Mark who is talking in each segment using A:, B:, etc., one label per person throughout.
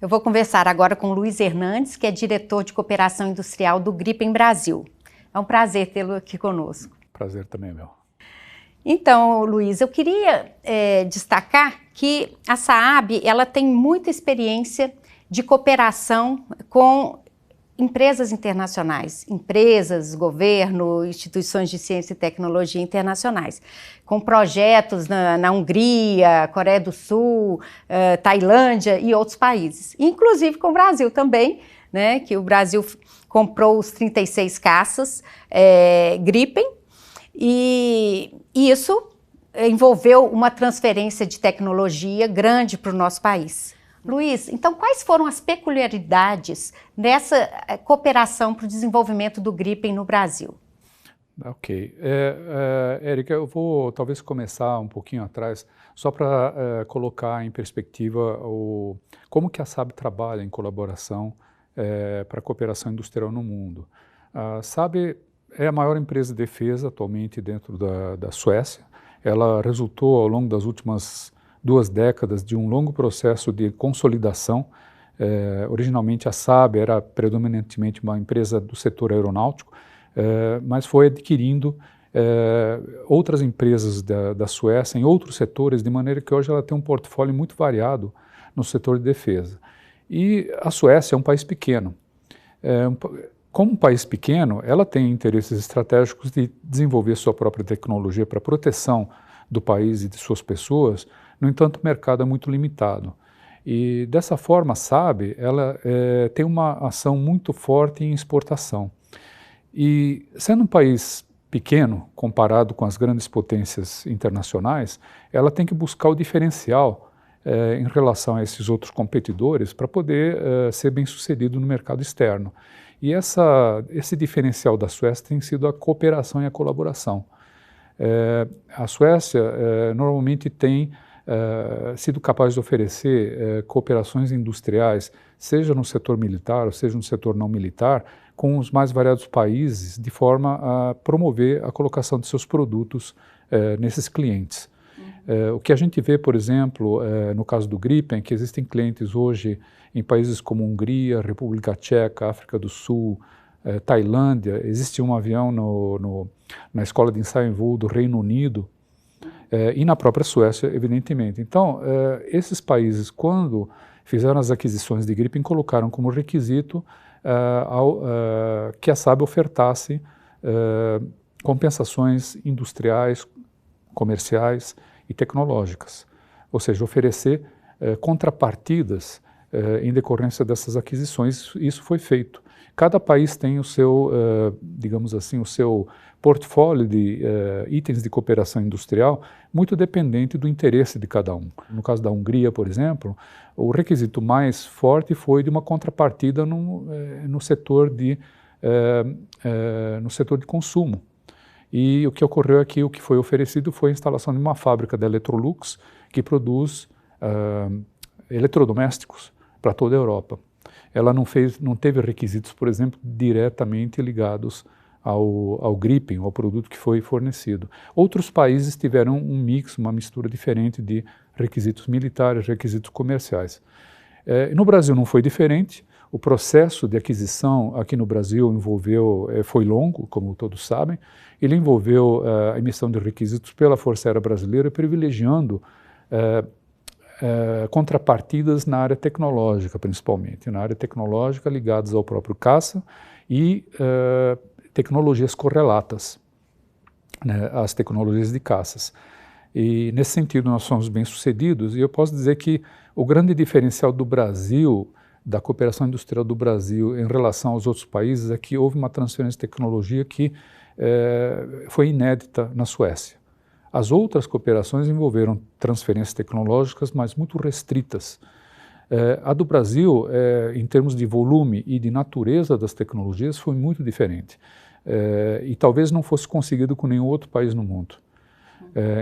A: Eu vou conversar agora com o Luiz Hernandes, que é diretor de cooperação industrial do Gripen Brasil. É um prazer tê-lo aqui conosco.
B: Prazer também é meu.
A: Então, Luiz, eu queria destacar que a SAAB ela tem muita experiência de cooperação com empresas internacionais, empresas, governo, instituições de ciência e tecnologia internacionais, com projetos na Hungria, Coreia do Sul, Tailândia e outros países, inclusive com o Brasil também, né, que o Brasil comprou os 36 caças Gripen, e isso envolveu uma transferência de tecnologia grande para o nosso país. Luiz, então quais foram as peculiaridades dessa cooperação para o desenvolvimento do Gripen no Brasil?
B: Ok. Érica, eu vou talvez começar um pouquinho atrás, só para colocar em perspectiva como que a SAAB trabalha em colaboração para a cooperação industrial no mundo. A SAAB é a maior empresa de defesa atualmente dentro da Suécia. Ela resultou ao longo das últimas 2 décadas de um longo processo de consolidação. Originalmente a SAAB era predominantemente uma empresa do setor aeronáutico, mas foi adquirindo outras empresas da Suécia em outros setores, de maneira que hoje ela tem um portfólio muito variado no setor de defesa. E a Suécia é um país pequeno. Como um país pequeno, ela tem interesses estratégicos de desenvolver sua própria tecnologia para proteção do país e de suas pessoas. No entanto, o mercado é muito limitado. E dessa forma, a SAAB ela tem uma ação muito forte em exportação. E sendo um país pequeno, comparado com as grandes potências internacionais, ela tem que buscar o diferencial em relação a esses outros competidores para poder ser bem-sucedido no mercado externo. E esse diferencial da Suécia tem sido a cooperação e a colaboração. A Suécia normalmente tem sido capaz de oferecer cooperações industriais, seja no setor militar, ou seja no setor não militar, com os mais variados países, de forma a promover a colocação de seus produtos nesses clientes. O que a gente vê, por exemplo, no caso do Gripen, que existem clientes hoje em países como Hungria, República Tcheca, África do Sul, Tailândia. Existe um avião na Escola de Ensaio em Voo do Reino Unido, e na própria Suécia, evidentemente. Então, esses países, quando fizeram as aquisições de Gripen, colocaram como requisito que a SAAB ofertasse compensações industriais, comerciais e tecnológicas, ou seja, oferecer contrapartidas em decorrência dessas aquisições. Isso foi feito. Cada país tem o seu, digamos assim, o seu portfólio de itens de cooperação industrial, muito dependente do interesse de cada um. No caso da Hungria, por exemplo, o requisito mais forte foi de uma contrapartida no setor de consumo. E o que ocorreu aqui, o que foi oferecido foi a instalação de uma fábrica da Electrolux que produz eletrodomésticos para toda a Europa. Ela não teve requisitos, por exemplo, diretamente ligados ao Gripen, ao produto que foi fornecido. Outros países tiveram um mix, uma mistura diferente de requisitos militares, requisitos comerciais. No Brasil não foi diferente. O processo de aquisição aqui no Brasil foi longo, como todos sabem. Ele envolveu a emissão de requisitos pela Força Aérea Brasileira, privilegiando contrapartidas na área tecnológica, principalmente, na área tecnológica ligadas ao próprio caça e tecnologias correlatas, né, às tecnologias de caças. E nesse sentido nós fomos bem-sucedidos, e eu posso dizer que o grande diferencial do Brasil, da cooperação industrial do Brasil em relação aos outros países, é que houve uma transferência de tecnologia que foi inédita na Suécia. As outras cooperações envolveram transferências tecnológicas, mas muito restritas. A do Brasil, em termos de volume e de natureza das tecnologias, foi muito diferente. E talvez não fosse conseguido com nenhum outro país no mundo.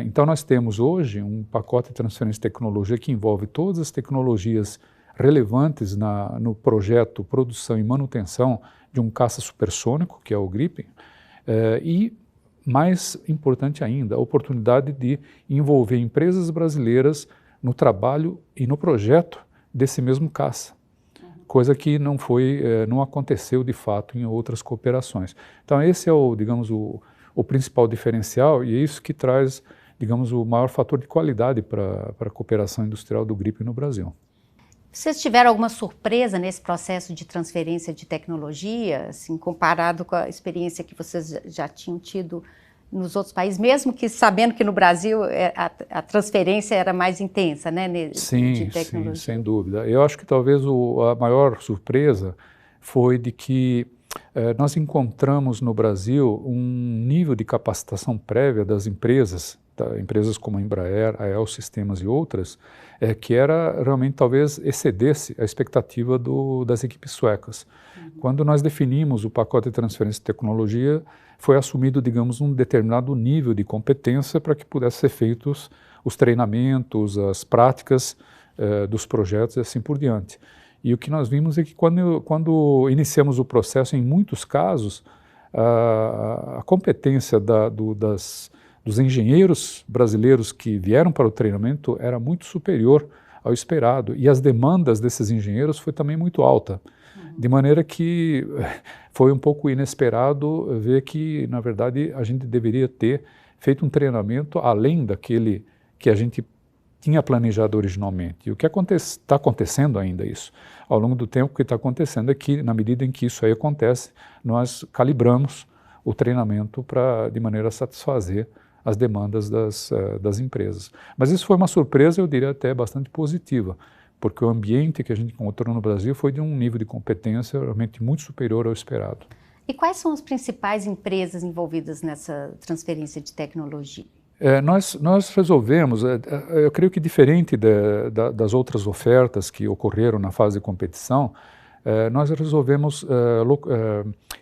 B: Então nós temos hoje um pacote de transferência de tecnologia que envolve todas as tecnologias relevantes no projeto produção e manutenção de um caça supersônico, que é o Gripen, e, mais importante ainda, a oportunidade de envolver empresas brasileiras no trabalho e no projeto desse mesmo caça. coisa que não aconteceu de fato em outras cooperações. Então esse é digamos, o principal diferencial e é isso que traz, digamos, o maior fator de qualidade para a cooperação industrial do GRIPM no Brasil.
A: Vocês tiveram alguma surpresa nesse processo de transferência de tecnologia, assim, comparado com a experiência que vocês já tinham tido nos outros países, mesmo que sabendo que no Brasil a transferência era mais intensa, né, de tecnologia?
B: Sim, sem dúvida. Eu acho que talvez a maior surpresa foi de que nós encontramos no Brasil um nível de capacitação prévia das empresas, empresas como a Embraer, a El Sistemas e outras, que era realmente talvez excedesse a expectativa das equipes suecas. Quando nós definimos o pacote de transferência de tecnologia, foi assumido, digamos, um determinado nível de competência para que pudessem ser feitos os treinamentos, as práticas dos projetos e assim por diante. E o que nós vimos é que quando iniciamos o processo, em muitos casos, a competência dos engenheiros brasileiros que vieram para o treinamento era muito superior ao esperado. E as demandas desses engenheiros foi também muito alta. De maneira que foi um pouco inesperado ver que, na verdade, a gente deveria ter feito um treinamento além daquele que a gente tinha planejado originalmente. E o que está acontecendo ainda isso? Ao longo do tempo, o que está acontecendo é que, na medida em que isso aí acontece, nós calibramos o treinamento de maneira a satisfazer as demandas das empresas. Mas isso foi uma surpresa, eu diria até bastante positiva, porque o ambiente que a gente encontrou no Brasil foi de um nível de competência realmente muito superior ao esperado.
A: E quais são as principais empresas envolvidas nessa transferência de tecnologia?
B: Nós resolvemos, eu creio que diferente das outras ofertas que ocorreram na fase de competição, nós resolvemos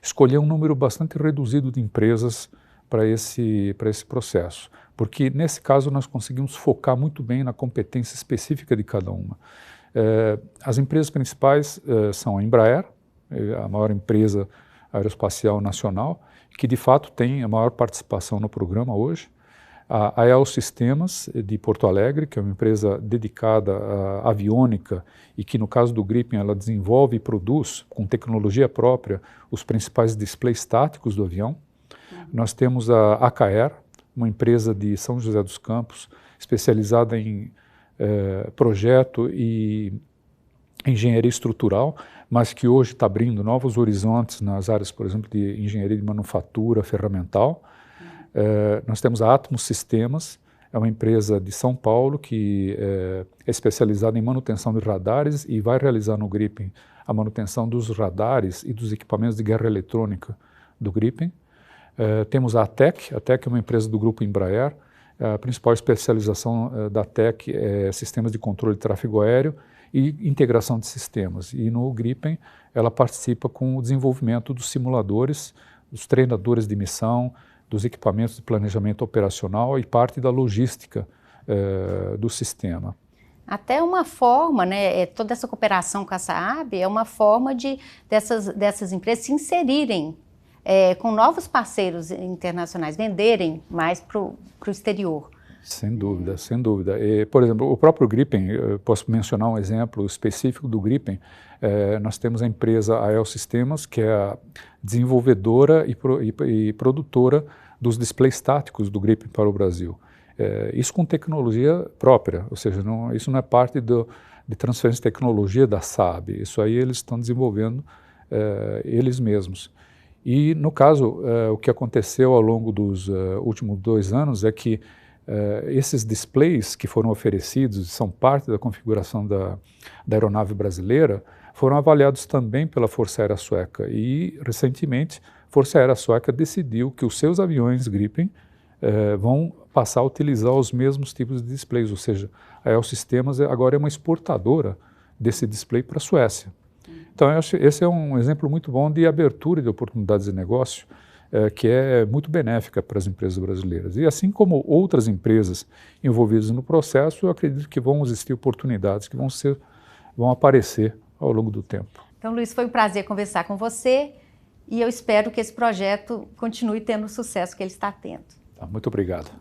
B: escolher um número bastante reduzido de empresas para esse processo, porque nesse caso nós conseguimos focar muito bem na competência específica de cada uma. As empresas principais são a Embraer, a maior empresa aeroespacial nacional, que de fato tem a maior participação no programa hoje. A El Sistemas, de Porto Alegre, que é uma empresa dedicada à aviônica e que, no caso do GRIPM, ela desenvolve e produz, com tecnologia própria, os principais displays estáticos do avião. Nós temos a Acaer, uma empresa de São José dos Campos, especializada em projeto e engenharia estrutural, mas que hoje está abrindo novos horizontes nas áreas, por exemplo, de engenharia de manufatura, ferramental. Nós temos a Atmos Sistemas, é uma empresa de São Paulo que é especializada em manutenção de radares e vai realizar no GRIPM a manutenção dos radares e dos equipamentos de guerra eletrônica do GRIPM. Temos a ATEC é uma empresa do grupo Embraer. A principal especialização da ATEC é sistemas de controle de tráfego aéreo e integração de sistemas. E no GRIPM ela participa com o desenvolvimento dos simuladores, dos treinadores de missão, dos equipamentos de planejamento operacional e parte da logística do sistema.
A: Até uma forma, né, toda essa cooperação com a SAAB é uma forma dessas empresas se inserirem com novos parceiros internacionais, venderem mais para o exterior.
B: Sem dúvida, sem dúvida. Por exemplo, o próprio GRIPM, eu posso mencionar um exemplo específico do GRIPM. Nós temos a empresa El Sistemas, que é a desenvolvedora e produtora dos displays estáticos do GRIPM para o Brasil. Isso com tecnologia própria, ou seja, isso não é parte de transferência de tecnologia da SAAB. Isso aí eles estão desenvolvendo eles mesmos. E, no caso, o que aconteceu ao longo dos últimos 2 anos é que esses displays que foram oferecidos, são parte da configuração da aeronave brasileira, foram avaliados também pela Força Aérea Sueca. E, recentemente, a Força Aérea Sueca decidiu que os seus aviões GRIPM vão passar a utilizar os mesmos tipos de displays, ou seja, a El Sistemas agora é uma exportadora desse display para a Suécia. Então, eu acho que esse é um exemplo muito bom de abertura de oportunidades de negócio, que é muito benéfica para as empresas brasileiras. E assim como outras empresas envolvidas no processo, eu acredito que vão existir oportunidades que vão aparecer ao longo do tempo.
A: Então, Luiz, foi um prazer conversar com você e eu espero que esse projeto continue tendo o sucesso que ele está tendo.
B: Muito obrigado.